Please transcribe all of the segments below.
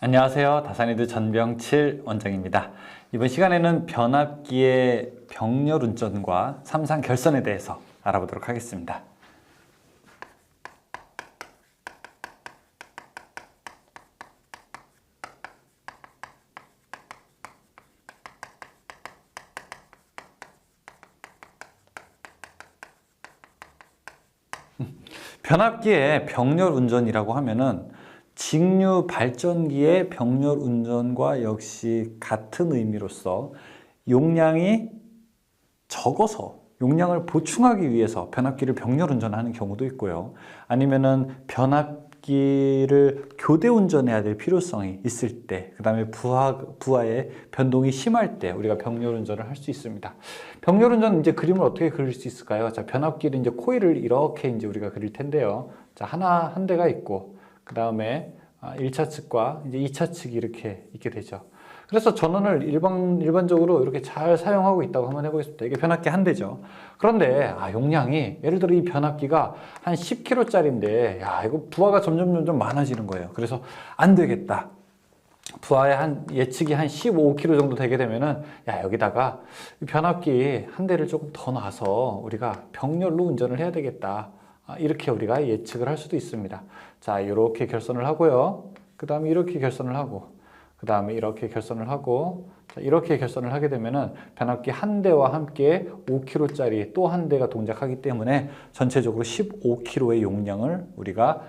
안녕하세요. 다산이드 전병칠 원장입니다. 이번 시간에는 변압기의 병렬 운전과 삼상 결선에 대해서 알아보도록 하겠습니다. 변압기의 병렬 운전이라고 하면은 직류 발전기의 병렬 운전과 역시 같은 의미로서 용량이 적어서 용량을 보충하기 위해서 변압기를 병렬 운전하는 경우도 있고요. 아니면은 변압기를 교대 운전해야 될 필요성이 있을 때, 그 다음에 부하의 변동이 심할 때 우리가 병렬 운전을 할 수 있습니다. 병렬 운전 이제 그림을 어떻게 그릴 수 있을까요? 자, 변압기를 이제 코일을 이렇게 이제 우리가 그릴 텐데요. 자, 한 대가 있고, 그 다음에 1차 측과 이제 2차 측이 이렇게 있게 되죠. 그래서 전원을 일반적으로 이렇게 잘 사용하고 있다고 한번 해보겠습니다. 이게 변압기 한 대죠. 그런데 용량이 예를 들어 이 변압기가 한 10kg짜리인데 이거 부하가 점점 많아지는 거예요. 그래서 안 되겠다. 부하의 예측이 한 15kg 정도 되게 되면은 여기다가 변압기 한 대를 조금 더 놔서 우리가 병렬로 운전을 해야 되겠다. 이렇게 우리가 예측을 할 수도 있습니다. 자, 이렇게 결선을 하고요. 그 다음에 이렇게 결선을 하고, 그 다음에 이렇게 결선을 하고, 자, 이렇게 결선을 하게 되면은 변압기 한 대와 함께 5kg짜리 또 한 대가 동작하기 때문에 전체적으로 15kg의 용량을 우리가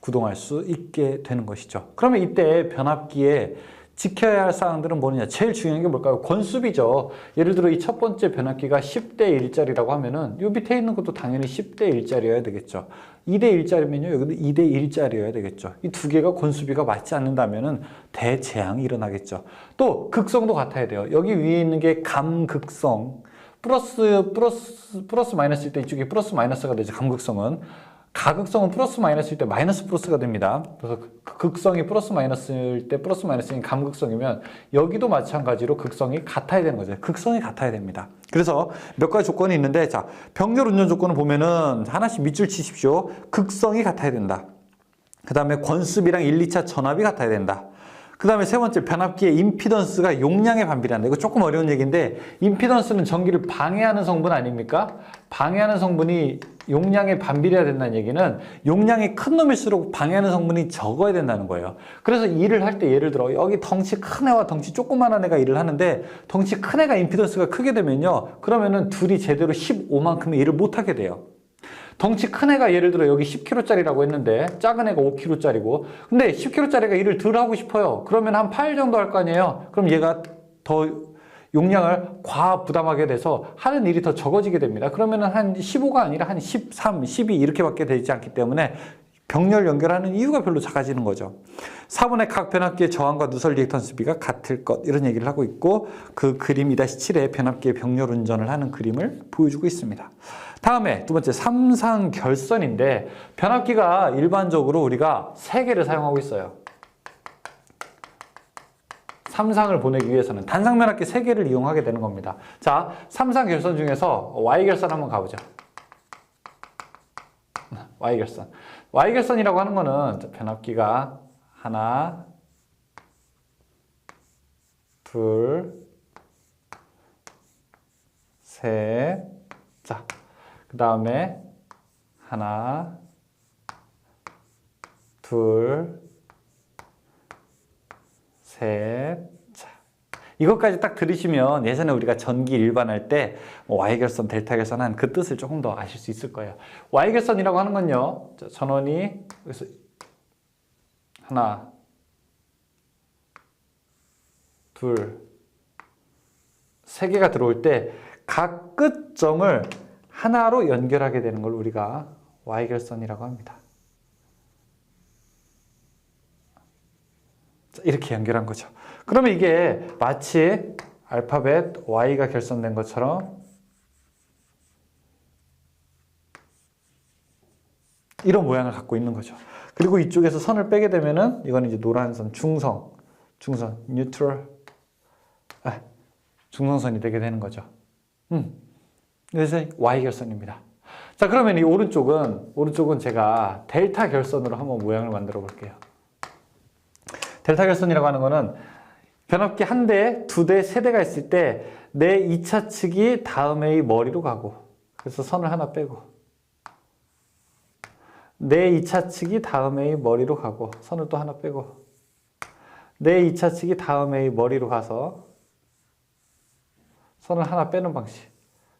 구동할 수 있게 되는 것이죠. 그러면 이때 변압기에 지켜야 할 사항들은 뭐냐? 제일 중요한 게 뭘까요? 권수비죠. 예를 들어 이 첫 번째 변압기가 10대 1짜리라고 하면은 이 밑에 있는 것도 당연히 10대 1짜리여야 되겠죠. 2대 1짜리면요. 여기도 2대 1짜리여야 되겠죠. 이 두 개가 권수비가 맞지 않는다면은 대재앙이 일어나겠죠. 또 극성도 같아야 돼요. 여기 위에 있는 게 감극성. 플러스 마이너스일 때 이쪽이 플러스 마이너스가 되죠. 감극성은. 가극성은 플러스 마이너스일 때 마이너스 플러스가 됩니다. 그래서 극성이 플러스 마이너스일 때 플러스 마이너스인 감극성이면 여기도 마찬가지로 극성이 같아야 되는 거죠. 극성이 같아야 됩니다. 그래서 몇 가지 조건이 있는데, 자, 병렬 운전 조건을 보면은 하나씩 밑줄 치십시오. 극성이 같아야 된다. 그 다음에 권수비랑 1, 2차 전압이 같아야 된다. 그 다음에 세 번째, 변압기의 임피던스가 용량에 반비례한다. 이거 조금 어려운 얘기인데, 임피던스는 전기를 방해하는 성분 아닙니까? 방해하는 성분이 용량에 반비례해야 된다는 얘기는 용량이 큰 놈일수록 방해하는 성분이 적어야 된다는 거예요. 그래서 일을 할 때 예를 들어 여기 덩치 큰 애와 덩치 조그만한 애가 일을 하는데 덩치 큰 애가 임피던스가 크게 되면요. 그러면은 둘이 제대로 15만큼의 일을 못하게 돼요. 덩치 큰 애가 예를 들어 여기 10kg짜리라고 했는데 작은 애가 5kg짜리고 근데 10kg짜리가 일을 덜 하고 싶어요. 그러면 한 8 정도 할 거 아니에요. 그럼 얘가 더 용량을 과하 부담하게 돼서 하는 일이 더 적어지게 됩니다. 그러면 한 15가 아니라 한 13, 12 이렇게밖에 되지 않기 때문에 병렬 연결하는 이유가 별로 작아지는 거죠. 4번의 각 변압기의 저항과 누설 리액턴스비가 같을 것, 이런 얘기를 하고 있고 그 그림 2-7의 변압기의 병렬 운전을 하는 그림을 보여주고 있습니다. 다음에 두 번째, 삼상 결선인데 변압기가 일반적으로 우리가 3개를 사용하고 있어요. 삼상을 보내기 위해서는 단상 변압기 3개를 이용하게 되는 겁니다. 자, 삼상 결선 중에서 Y결선 한번 가보죠. Y결선. Y결선이라고 하는 거는 변압기가 하나, 둘, 셋, 자, 그 다음에 하나, 둘, 셋. 자, 이것까지 딱 들으시면 예전에 우리가 전기 일반할 때 Y결선, 델타결선 한 그 뜻을 조금 더 아실 수 있을 거예요. Y결선이라고 하는 건요. 전원이 여기서 하나, 둘, 3개가 들어올 때 각 끝점을 하나로 연결하게 되는 걸 우리가 Y결선이라고 합니다. 이렇게 연결한 거죠. 그러면 이게 마치 알파벳 Y가 결선된 것처럼 이런 모양을 갖고 있는 거죠. 그리고 이쪽에서 선을 빼게 되면은 이건 이제 노란 선, 중성, 뉴트럴, 중성선이 되게 되는 거죠. 그래서 Y결선입니다. 자, 그러면 이 오른쪽은 제가 델타 결선으로 한번 모양을 만들어 볼게요. 델타 결선이라고 하는 거는 변압기 한 대, 두 대, 세 대가 있을 때 내 2차 측이 다음의 머리로 가고, 그래서 선을 하나 빼고, 내 2차 측이 다음의 머리로 가고, 선을 또 하나 빼고, 내 2차 측이 다음의 머리로 가서 선을 하나 빼는 방식.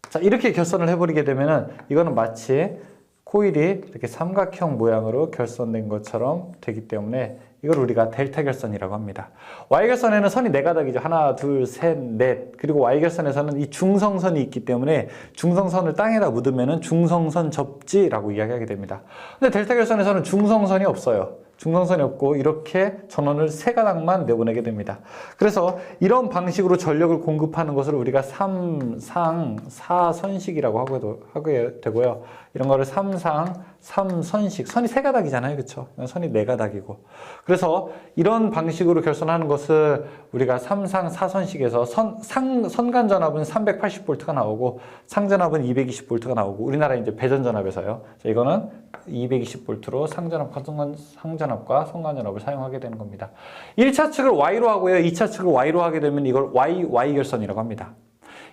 자, 이렇게 결선을 해버리게 되면은 이거는 마치 코일이 이렇게 삼각형 모양으로 결선된 것처럼 되기 때문에 이걸 우리가 델타 결선이라고 합니다. Y결선에는 선이 4가닥이죠. 하나, 둘, 셋, 넷. 그리고 Y결선에서는 이 중성선이 있기 때문에 중성선을 땅에다 묻으면 중성선 접지라고 이야기하게 됩니다. 근데 델타 결선에서는 중성선이 없어요. 중성선이 없고 이렇게 전원을 3가닥만 내보내게 됩니다. 그래서 이런 방식으로 전력을 공급하는 것을 우리가 3상 4선식이라고 하게 되고요. 이런 거를 3상 3선식. 선이 3가닥이잖아요. 그렇죠? 선이 4가닥이고. 그래서 이런 방식으로 결선하는 것을 우리가 3상 4선식에서 선간 전압은 380V가 나오고 상전압은 220V가 나오고 우리나라 이제 배전 전압에서요. 자, 이거는 220V로 상전압과 선간전압을 사용하게 되는 겁니다. 1차 측을 Y로 하고요. 2차 측을 Y로 하게 되면 이걸 Y 결선이라고 합니다.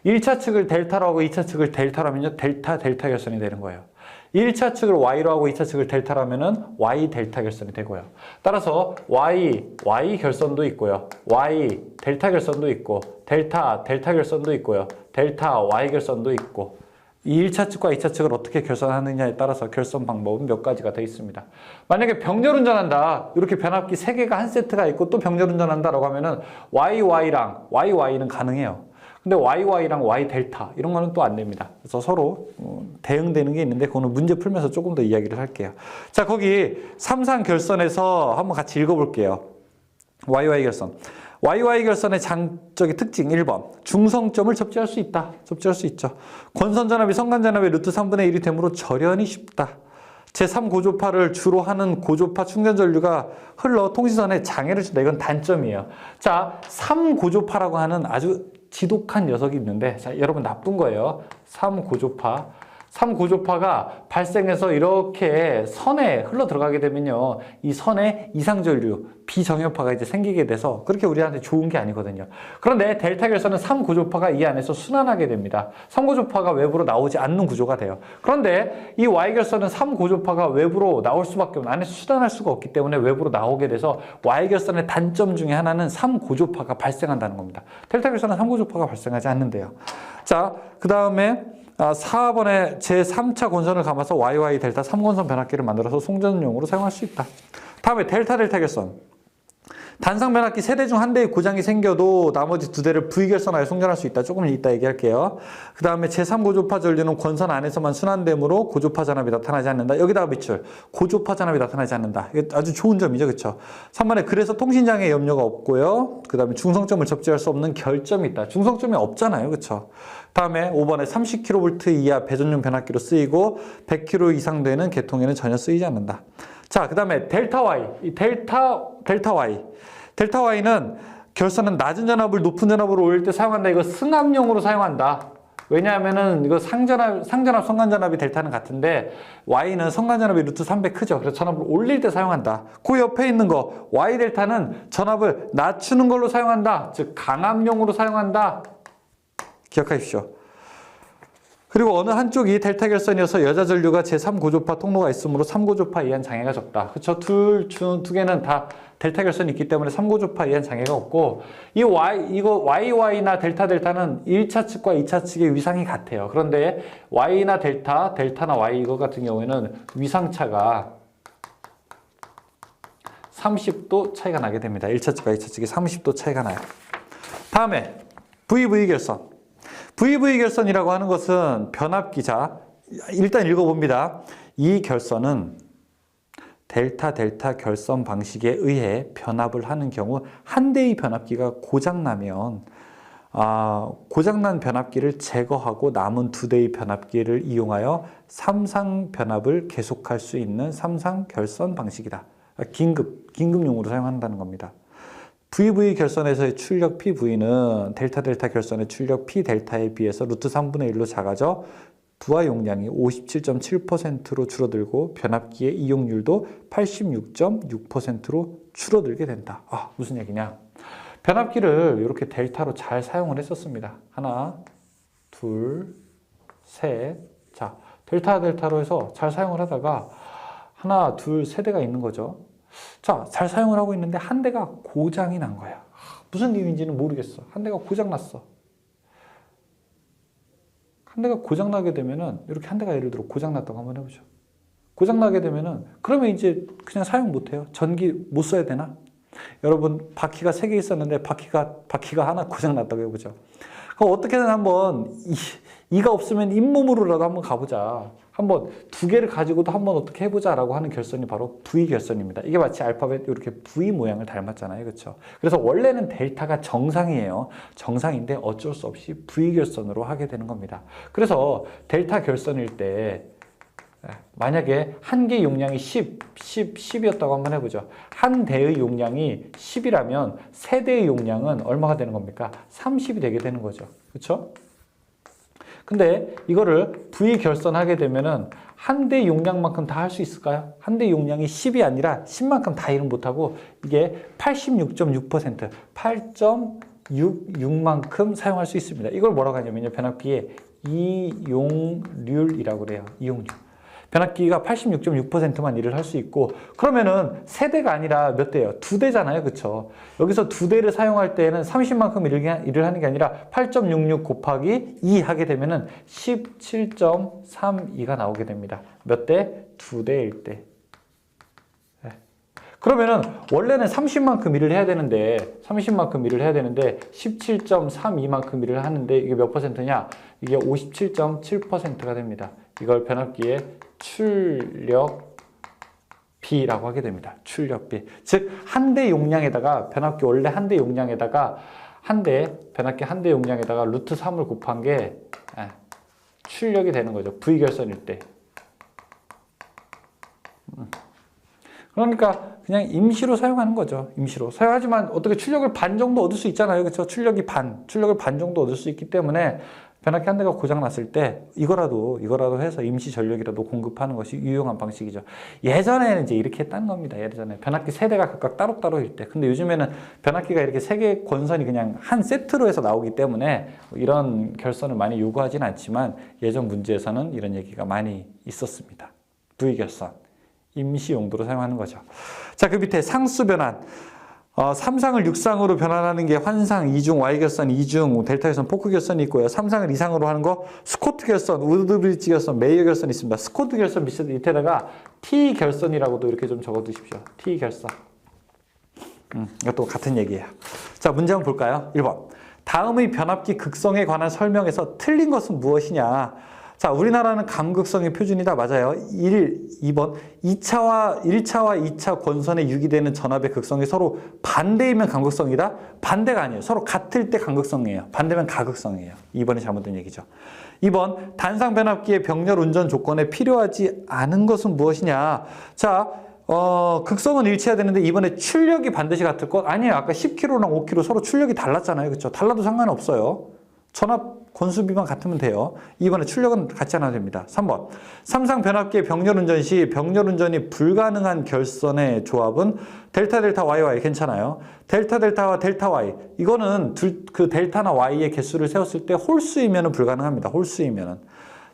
1차 측을 델타로 하고 2차 측을 델타로 하면요. 델타 결선이 되는 거예요. 1차 측을 Y로 하고 2차 측을 델타로 하면은 Y 델타 결선이 되고요. 따라서 Y 결선도 있고요. Y 델타 결선도 있고 델타 결선도 있고요. 델타 Y 결선도 있고 이 1차 측과 2차 측을 어떻게 결선하느냐에 따라서 결선 방법은 몇 가지가 되어 있습니다. 만약에 병렬 운전한다. 이렇게 변압기 3개가 한 세트가 있고 또 병렬 운전한다라고 하면은 YY랑 YY는 가능해요. 근데 YY랑 Y 델타 이런 거는 또 안 됩니다. 그래서 서로 대응되는 게 있는데 그거는 문제 풀면서 조금 더 이야기를 할게요. 자, 거기 3상 결선에서 한번 같이 읽어볼게요. YY 결선. YY 결선의 특징 1번. 중성점을 접지할 수 있다. 접지할 수 있죠. 권선전압이 선간전압의 루트 3분의 1이 되므로 절연이 쉽다. 제3고조파를 주로 하는 고조파 충전전류가 흘러 통신선에 장애를 준다. 이건 단점이에요. 자, 3고조파라고 하는 아주 지독한 녀석이 있는데, 자, 여러분 나쁜 거예요. 3고조파가 발생해서 이렇게 선에 흘러 들어가게 되면요. 이 선에 이상전류, 비정연파가 이제 생기게 돼서 그렇게 우리한테 좋은 게 아니거든요. 그런데 델타 결선은 3고조파가 이 안에서 순환하게 됩니다. 3고조파가 외부로 나오지 않는 구조가 돼요. 그런데 이 Y결선은 3고조파가 외부로 나올 수밖에 없는, 안에서 순환할 수가 없기 때문에 외부로 나오게 돼서 Y결선의 단점 중에 하나는 3고조파가 발생한다는 겁니다. 델타 결선은 3고조파가 발생하지 않는데요. 자, 그 다음에 4번에 제3차 권선을 감아서 YY 델타 3권선 변압기를 만들어서 송전용으로 사용할 수 있다. 다음에 델타 결선. 단상 변압기 3대 중 1대의 고장이 생겨도 나머지 2대를 V결선하여 송전할 수 있다. 조금 이따 얘기할게요. 그 다음에 제3고조파 전류는 권선 안에서만 순환되므로 고조파 전압이 나타나지 않는다. 여기다가 밑줄. 고조파 전압이 나타나지 않는다. 이게 아주 좋은 점이죠. 그렇죠? 3번에 그래서 통신장애 염려가 없고요. 그 다음에 중성점을 접지할 수 없는 결점이 있다. 중성점이 없잖아요. 그렇죠? 다음에 5번에 30kV 이하 배전용 변압기로 쓰이고 100kV 이상 되는 계통에는 전혀 쓰이지 않는다. 자, 그 다음에 델타 Y. 이 델타 Y는 결선은 낮은 전압을 높은 전압으로 올릴 때 사용한다. 이거 승합용으로 사용한다. 왜냐하면은 이거 상전압, 선간전압이 델타는 같은데 Y는 선간전압이 루트 300 크죠. 그래서 전압을 올릴 때 사용한다. 그 옆에 있는 거 Y 델타는 전압을 낮추는 걸로 사용한다. 즉 강압용으로 사용한다. 기억하십시오. 그리고 어느 한쪽이 델타 결선이어서 여자 전류가 제3고조파 통로가 있으므로 3고조파 이한 장애가 적다. 그렇죠? 두 개는 다 델타 결선이 있기 때문에 3고조파 이한 장애가 없고 이거 YY나 델타는 1차 측과 2차 측의 위상이 같아요. 그런데 Y나 델타나 Y 이거 같은 경우에는 위상차가 30도 차이가 나게 됩니다. 1차 측과 2차 측이 30도 차이가 나요. 다음에 VV 결선. VV 결선이라고 하는 것은 변압기자. 일단 읽어봅니다. 이 결선은 델타 결선 방식에 의해 변압을 하는 경우 한 대의 변압기가 고장나면 고장난 변압기를 제거하고 남은 2대의 변압기를 이용하여 3상 변압을 계속할 수 있는 3상 결선 방식이다. 긴급용으로 사용한다는 겁니다. VV 결선에서의 출력 PV는 델타 결선의 출력 P 델타에 비해서 루트 3분의 1로 작아져 부하 용량이 57.7%로 줄어들고 변압기의 이용률도 86.6%로 줄어들게 된다. 무슨 얘기냐? 변압기를 이렇게 델타로 잘 사용을 했었습니다. 하나, 둘, 셋. 자, 델타로 해서 잘 사용을 하다가 하나, 둘, 세 대가 있는 거죠. 자, 잘 사용을 하고 있는데 한 대가 고장이 난 거야. 무슨 이유인지는 모르겠어. 한 대가 고장 났어. 한 대가 고장 나게 되면은 이렇게 한 대가 예를 들어 고장 났다고 한번 해보죠. 고장 나게 되면은 그러면 이제 그냥 사용 못 해요. 전기 못 써야 되나? 여러분 바퀴가 3개 있었는데 바퀴가 하나 고장 났다고 해보죠. 그럼 어떻게든 한번 이가 없으면 잇몸으로라도 한번 가보자. 한번 2개를 가지고도 한번 어떻게 해보자라고 하는 결선이 바로 V 결선입니다. 이게 마치 알파벳 이렇게 V 모양을 닮았잖아요, 그렇죠? 그래서 원래는 델타가 정상이에요. 정상인데 어쩔 수 없이 V 결선으로 하게 되는 겁니다. 그래서 델타 결선일 때 만약에 한 개 용량이 10이었다고 한번 해보죠. 한 대의 용량이 10이라면 세 대의 용량은 얼마가 되는 겁니까? 30이 되게 되는 거죠. 그렇죠? 근데 이거를 V 결선하게 되면은 한 대 용량만큼 다 할 수 있을까요? 한 대 용량이 10이 아니라 10만큼 다 일은 못하고 이게 86.6%, 8.66만큼 사용할 수 있습니다. 이걸 뭐라고 하냐면요. 변압기의 이용률이라고 그래요. 이용률. 변압기가 86.6%만 일을 할 수 있고 그러면은 세 대가 아니라 몇 대예요? 2대잖아요. 그렇죠? 여기서 2대를 사용할 때에는 30만큼 일을 하는 게 아니라 8.66 곱하기 2 하게 되면은 17.32가 나오게 됩니다. 몇 대? 2대일 때. 그러면은 원래는 30만큼 일을 해야 되는데 17.32만큼 일을 하는데 이게 몇 퍼센트냐? 이게 57.7%가 됩니다. 이걸 변압기의 출력비라고 하게 됩니다. 출력비. 즉, 한 대 용량에다가 변압기 원래 한 대 용량에다가 변압기 한 대 용량에다가 루트 3을 곱한 게 출력이 되는 거죠. V 결선일 때. 그러니까 그냥 임시로 사용하는 거죠. 임시로. 사용하지만 어떻게 출력을 반 정도 얻을 수 있잖아요. 그렇죠? 출력을 반 정도 얻을 수 있기 때문에 변압기 한 대가 고장 났을 때 이거라도 해서 임시 전력이라도 공급하는 것이 유용한 방식이죠. 예전에는 이제 이렇게 했다는 겁니다. 예전에 변압기 3대가 각각 따로따로일 때. 근데 요즘에는 변압기가 이렇게 3개 권선이 그냥 한 세트로 해서 나오기 때문에 이런 결선을 많이 요구하진 않지만 예전 문제에서는 이런 얘기가 많이 있었습니다. V 결선. 임시 용도로 사용하는 거죠. 자, 그 밑에 상수 변환. 3상을 6상으로 변환하는 게 환상, 이중, Y결선, 이중, 델타 결선, 포크 결선이 있고요. 3상을 2상으로 하는 거 스코트 결선, 우드브리지 결선, 메이어 결선이 있습니다. 스코트 결선 밑에다가 T 결선이라고도 이렇게 좀 적어 두십시오. T 결선. 이것도 같은 얘기예요. 자, 문제 한번 볼까요? 1번. 다음의 변압기 극성에 관한 설명에서 틀린 것은 무엇이냐? 자, 우리나라는 감극성의 표준이다. 맞아요. 2번. 1차와 2차 권선에 유기되는 전압의 극성이 서로 반대이면 감극성이다? 반대가 아니에요. 서로 같을 때 감극성이에요. 반대면 가극성이에요. 2번이 잘못된 얘기죠. 2번. 단상 변압기의 병렬 운전 조건에 필요하지 않은 것은 무엇이냐? 자, 극성은 일치해야 되는데 이번에 출력이 반드시 같을 것? 아니에요. 아까 10kg랑 5kg 서로 출력이 달랐잖아요. 그렇죠? 달라도 상관없어요. 전압 권수비만 같으면 돼요. 이번에 출력은 같지 않아도 됩니다. 3번. 3상 변압기의 병렬 운전 시 병렬 운전이 불가능한 결선의 조합은 델타 Y 괜찮아요. 델타와 델타 Y. 이거는 그 델타나 Y의 개수를 세웠을 때 홀수이면 불가능합니다. 홀수이면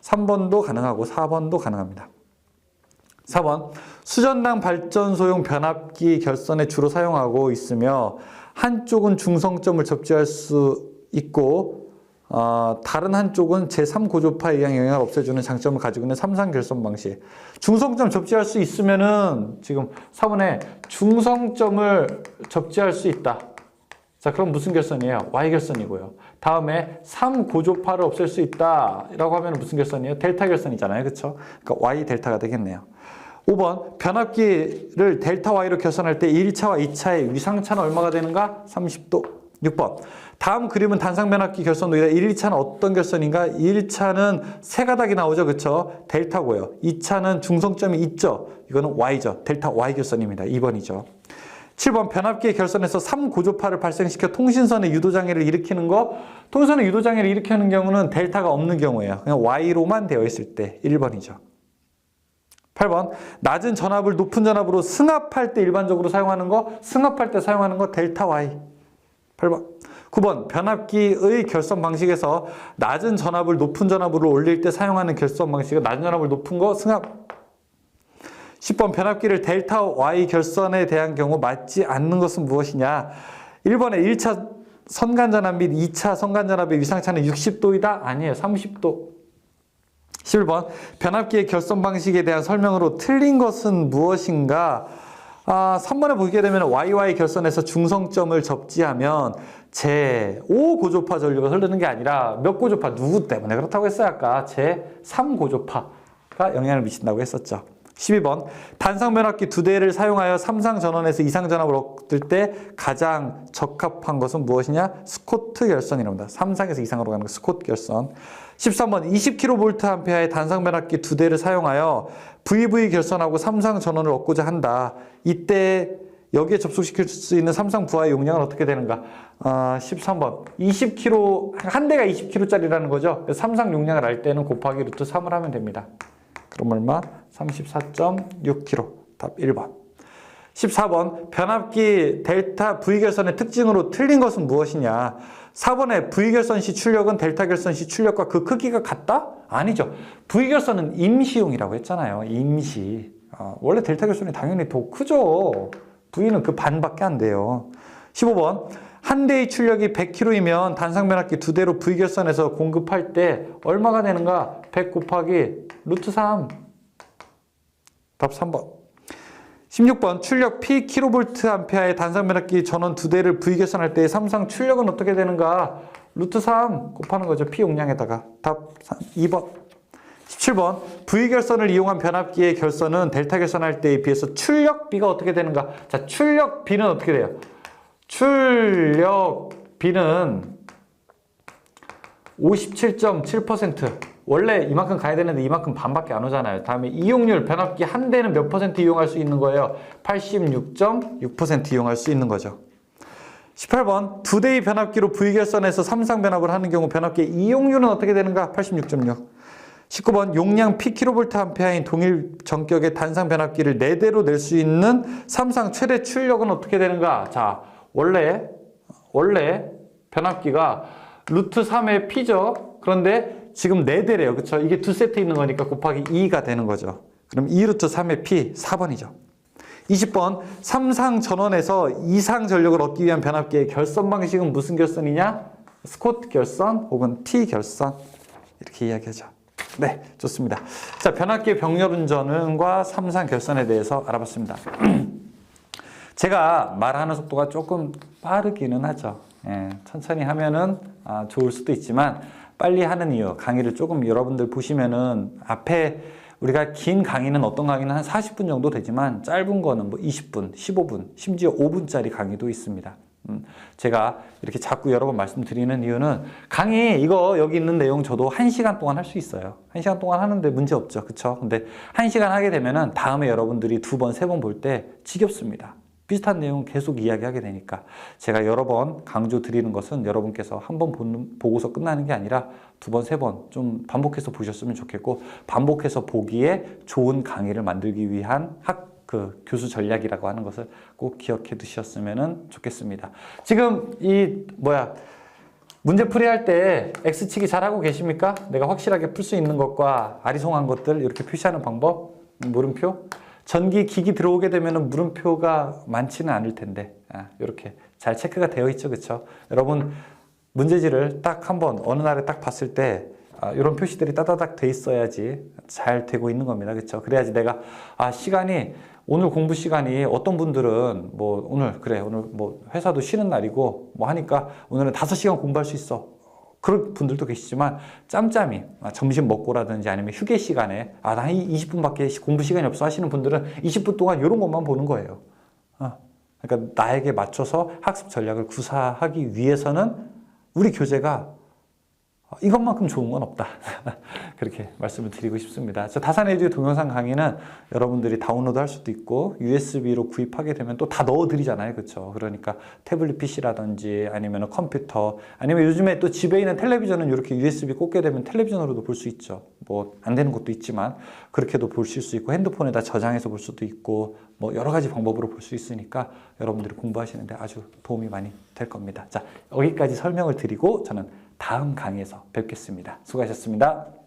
3번도 가능하고 4번도 가능합니다. 4번. 수전당 발전소용 변압기 결선에 주로 사용하고 있으며 한쪽은 중성점을 접지할 수 있고 다른 한쪽은 제3고조파에 의한 영향을 없애주는 장점을 가지고 있는 3상 결선 방식. 중성점 접지할 수 있으면은 지금 4번에 중성점을 접지할 수 있다. 자, 그럼 무슨 결선이에요? Y 결선이고요. 다음에 3고조파를 없앨 수 있다 라고 하면 무슨 결선이에요? 델타 결선이잖아요. 그렇죠? 그러니까 Y 델타가 되겠네요. 5번. 변압기를 델타 Y로 결선할 때 1차와 2차의 위상차는 얼마가 되는가? 30도. 6번. 다음 그림은 단상 변압기 결선도이다. 1, 2차는 어떤 결선인가? 1차는 세 가닥이 나오죠. 그렇죠? 델타고요. 2차는 중성점이 있죠. 이거는 Y죠. 델타 Y 결선입니다. 2번이죠. 7번 변압기의 결선에서 3고조파를 발생시켜 통신선의 유도장애를 일으키는 거. 통신선의 유도장애를 일으키는 경우는 델타가 없는 경우예요. 그냥 Y로만 되어 있을 때 1번이죠. 8번 낮은 전압을 높은 전압으로 승합할 때 일반적으로 사용하는 거. 승합할 때 사용하는 거 델타 Y. 8번 9번 변압기의 결선 방식에서 낮은 전압을 높은 전압으로 올릴 때 사용하는 결선 방식은 낮은 전압을 높은 거 승합. 10번 변압기를 델타 Y 결선에 대한 경우 맞지 않는 것은 무엇이냐. 1번에 1차 선간전압 및 2차 선간전압의 위상차는 60도이다? 아니에요. 30도. 11번 변압기의 결선 방식에 대한 설명으로 틀린 것은 무엇인가. 3번에 보게 되면 YY 결선에서 중성점을 접지하면 제5고조파 전류가 흐르는 게 아니라 몇 고조파, 누구 때문에 그렇다고 했어요? 아까 제3고조파가 영향을 미친다고 했었죠. 12번 단상 변압기 2대를 사용하여 삼상 전원에서 이상 전압을 얻을 때 가장 적합한 것은 무엇이냐? 스코트 결선이랍니다. 삼상에서 이상으로 가는 거 스코트 결선. 13번 20kVA의 단상 변압기 2대를 사용하여 VV 결선하고 삼상 전원을 얻고자 한다. 이때 여기에 접속시킬 수 있는 삼상 부하의 용량은 어떻게 되는가? 13번 20kg, 한 대가 20kg짜리라는 거죠. 삼상 용량을 알 때는 곱하기 루트 3을 하면 됩니다. 그럼 얼마? 34.6kg. 답 1번. 14번 변압기 델타 V결선의 특징으로 틀린 것은 무엇이냐. 4번에 V결선 시 출력은 델타 결선 시 출력과 그 크기가 같다? 아니죠. V결선은 임시용이라고 했잖아요. 임시. 원래 델타 결선이 당연히 더 크죠. V는 그 반밖에 안 돼요. 15번 한 대의 출력이 100kg이면 단상 변압기 2대로 V결선에서 공급할 때 얼마가 되는가? 100 곱하기 루트 3. 답 3번. 16번 출력 PkVA의 단상 변압기 전원 2대를 V결선할 때 삼상 출력은 어떻게 되는가? 루트 3 곱하는 거죠. P 용량에다가. 답 2번. 17번 V결선을 이용한 변압기의 결선은 델타 결선할 때에 비해서 출력비가 어떻게 되는가? 자, 출력비는 어떻게 돼요? 출력비는 57.7%. 원래 이만큼 가야 되는데 이만큼 반밖에 안 오잖아요. 다음에 이용률, 변압기 한 대는 몇 퍼센트 이용할 수 있는 거예요? 86.6% 이용할 수 있는 거죠. 18번 2대의 변압기로 V결선에서 삼상 변압을 하는 경우 변압기의 이용률은 어떻게 되는가? 86.6. 19번 용량 PkVA인 동일 전격의 단상 변압기를 4대로 낼 수 있는 삼상 최대 출력은 어떻게 되는가? 자, 원래 변압기가 루트 3의 P죠. 그런데 지금 4대래요. 그쵸? 이게 2세트 있는 거니까 곱하기 2가 되는 거죠. 그럼 2루트 3의 P 4번이죠. 20번 삼상 전원에서 이상 전력을 얻기 위한 변압기의 결선 방식은 무슨 결선이냐? 스코트 결선 혹은 T 결선. 이렇게 이야기하죠. 네, 좋습니다. 자, 변압기의 병렬 운전과 삼상 결선에 대해서 알아봤습니다. 제가 말하는 속도가 조금 빠르기는 하죠. 예, 천천히 하면은 좋을 수도 있지만 빨리 하는 이유, 강의를 조금 여러분들 보시면은 앞에 우리가 긴 강의는 어떤 강의는 한 40분 정도 되지만 짧은 거는 뭐 20분, 15분, 심지어 5분짜리 강의도 있습니다. 제가 이렇게 자꾸 여러 번 말씀드리는 이유는 강의 이거 여기 있는 내용 저도 1시간 동안 할 수 있어요. 1시간 동안 하는데 문제 없죠. 그쵸? 근데 1시간 하게 되면은 다음에 여러분들이 2번, 3번 볼 때 지겹습니다. 비슷한 내용 계속 이야기하게 되니까 제가 여러 번 강조 드리는 것은 여러분께서 한 번 보고서 끝나는 게 아니라 2번, 3번 좀 반복해서 보셨으면 좋겠고 반복해서 보기에 좋은 강의를 만들기 위한 교수 전략이라고 하는 것을 꼭 기억해 두셨으면 좋겠습니다. 지금 문제풀이 할 때 X치기 잘하고 계십니까? 내가 확실하게 풀 수 있는 것과 아리송한 것들 이렇게 표시하는 방법, 물음표. 전기 기기 들어오게 되면 물음표가 많지는 않을 텐데 이렇게 잘 체크가 되어 있죠. 그렇죠? 여러분 문제지를 딱 한번 어느 날에 딱 봤을 때 이런 표시들이 따다닥 돼 있어야지 잘 되고 있는 겁니다. 그렇죠? 그래야지 내가 시간이 오늘 공부 시간이 어떤 분들은 오늘 회사도 쉬는 날이고 하니까 오늘은 5시간 공부할 수 있어. 그런 분들도 계시지만 짬짬이 점심 먹고라든지 아니면 휴게 시간에 나 20분밖에 공부 시간이 없어 하시는 분들은 20분 동안 이런 것만 보는 거예요. 그러니까 나에게 맞춰서 학습 전략을 구사하기 위해서는 우리 교재가 이것만큼 좋은 건 없다. 그렇게 말씀을 드리고 싶습니다. 저 다산에듀 동영상 강의는 여러분들이 다운로드 할 수도 있고 USB로 구입하게 되면 또 다 넣어드리잖아요. 그렇죠? 그러니까 태블릿 PC라든지 아니면 컴퓨터 아니면 요즘에 또 집에 있는 텔레비전은 이렇게 USB 꽂게 되면 텔레비전으로도 볼 수 있죠. 뭐 안 되는 것도 있지만 그렇게도 보실 수 있고 핸드폰에다 저장해서 볼 수도 있고 뭐 여러 가지 방법으로 볼 수 있으니까 여러분들이 공부하시는데 아주 도움이 많이 될 겁니다. 자, 여기까지 설명을 드리고 저는 다음 강의에서 뵙겠습니다. 수고하셨습니다.